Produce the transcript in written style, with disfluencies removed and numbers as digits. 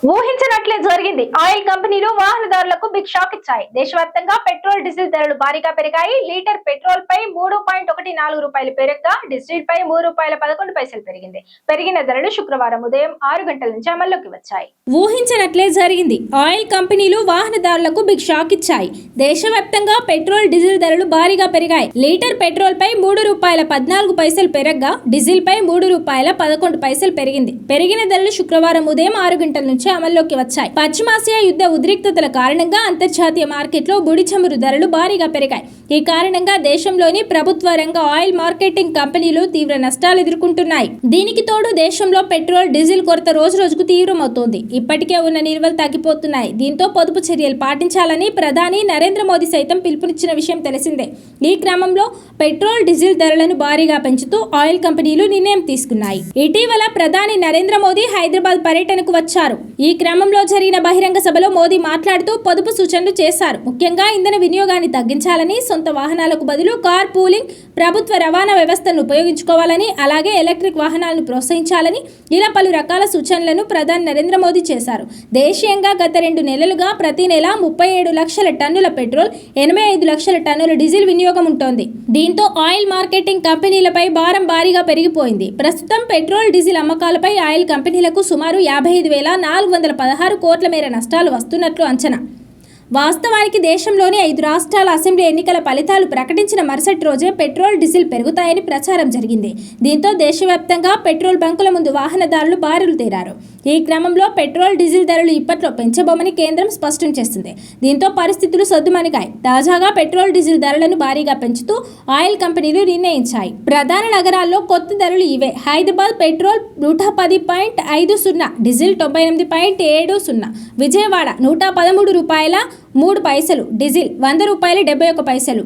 ఊహించినట్లే జరిగింది. ఆయిల్ కంపెనీలు వాహనదారులకు బిగ్ షాక్ ఇచ్చాయి. దేశవ్యాప్తంగా పెట్రోల్, డీజిల్ ధరలు భారీగా పెరిగాయి. లీటర్ పెట్రోల్ పై 3.14 రూపాయలు పెరగగా డీజిల్ పై రూ. 3.11 పెరిగింది. పెరిగిన ధరలు శుక్రవారం ఉదయం 6 గంటల నుంచి అమల్లోకి వచ్చాయి. ఊహించినట్లే జరిగింది. ఆయిల్ కంపెనీలు వాహనదారులకు బిగ్ షాక్ ఇచ్చాయి. దేశవ్యాప్తంగా పెట్రోల్, డీజిల్ ధరలు భారీగా పెరిగాయి. లీటర్ పెట్రోల్ పై రూ. 3.14 పెరగగా డీజిల్ పై రూ. 3.11 పెరిగింది. పెరిగిన ధరలు శుక్రవారం ఉదయం 6 గంటల నుంచి అమల్లోకి వచ్చాయి. పశ్చిమాసియా యుద్ధ ఉద్రిక్తతల కారణంగా అంతర్జాతీయ మార్కెట్లో ముడి చమురు ధరలు భారీగా పెరిగాయి. ఈ కారణంగా దేశంలోని ప్రభుత్వ రంగ ఆయిల్ మార్కెటింగ్ కంపెనీలు తీవ్ర నష్టాలు ఎదుర్కొంటున్నాయి. దీనికి తోడు దేశంలో పెట్రోల్, డీజిల్ కొరత రోజు రోజుకు తీవ్రమవుతోంది. ఇప్పటికే ఉన్న నిల్వలు తగ్గిపోతున్నాయి. దీంతో పొదుపు చర్యలు పాటించాలని ప్రధాని నరేంద్ర మోదీ సైతం పిలుపునిచ్చిన విషయం తెలిసిందే. ఈ క్రమంలో పెట్రోల్, డీజిల్ ధరలను భారీగా పెంచుతూ ఆయిల్ కంపెనీలు నిర్ణయం తీసుకున్నాయి. ఇటీవల ప్రధాని నరేంద్ర మోదీ హైదరాబాద్ పర్యటనకు వచ్చారు. ఈ క్రమంలో జరిగిన బహిరంగ సభలో మోదీ మాట్లాడుతూ పొదుపు సూచనలు చేశారు. ముఖ్యంగా ఇంధన వినియోగాన్ని తగ్గించాలని, సొంత వాహనాలకు బదులు కార్ పూలింగ్, ప్రభుత్వ రవాణా వ్యవస్థను ఉపయోగించుకోవాలని, అలాగే ఎలక్ట్రిక్ వాహనాలను ప్రోత్సహించాలని ఇలా పలు రకాల సూచనలను ప్రధాని నరేంద్ర మోదీ చేశారు. దేశీయంగా గత 2 నెలలుగా ప్రతి నెల 37 లక్షల టన్నుల పెట్రోల్, 85 లక్షల టన్నుల డీజిల్ వినియోగం ఉంటోంది. దీంతో ఆయిల్ మార్కెటింగ్ కంపెనీలపై భారం భారీగా పెరిగిపోయింది. ప్రస్తుతం పెట్రోల్, డీజిల్ అమ్మకాలపై ఆయిల్ కంపెనీలకు సుమారు 55,416 కోట్ల మేర నష్టాలు వస్తున్నట్లు అంచనా. వాస్తవానికి దేశంలోని 5 రాష్ట్రాల అసెంబ్లీ ఎన్నికల ఫలితాలు ప్రకటించిన మరుసటి రోజే పెట్రోల్, డీజిల్ పెరుగుతాయని ప్రచారం జరిగింది. దీంతో దేశవ్యాప్తంగా పెట్రోల్ బంకుల ముందు వాహనదారులు బారులు తీరారు. ఈ క్రమంలో పెట్రోల్, డీజిల్ ధరలు ఇప్పట్లో పెంచబోమని కేంద్రం స్పష్టం చేసింది. దీంతో పరిస్థితులు సద్దుమణిగాయి. తాజాగా పెట్రోల్, డీజిల్ ధరలను భారీగా పెంచుతూ ఆయిల్ కంపెనీలు నిర్ణయించాయి. ప్రధాన నగరాల్లో కొత్త ధరలు ఇవే. హైదరాబాద్ పెట్రోల్ 110.50, డీజిల్ 98.70, విజయవాడ 113 రూపాయల 3 పైసలు, డీజిల్ 100 రూపాయల 71 పైసలు.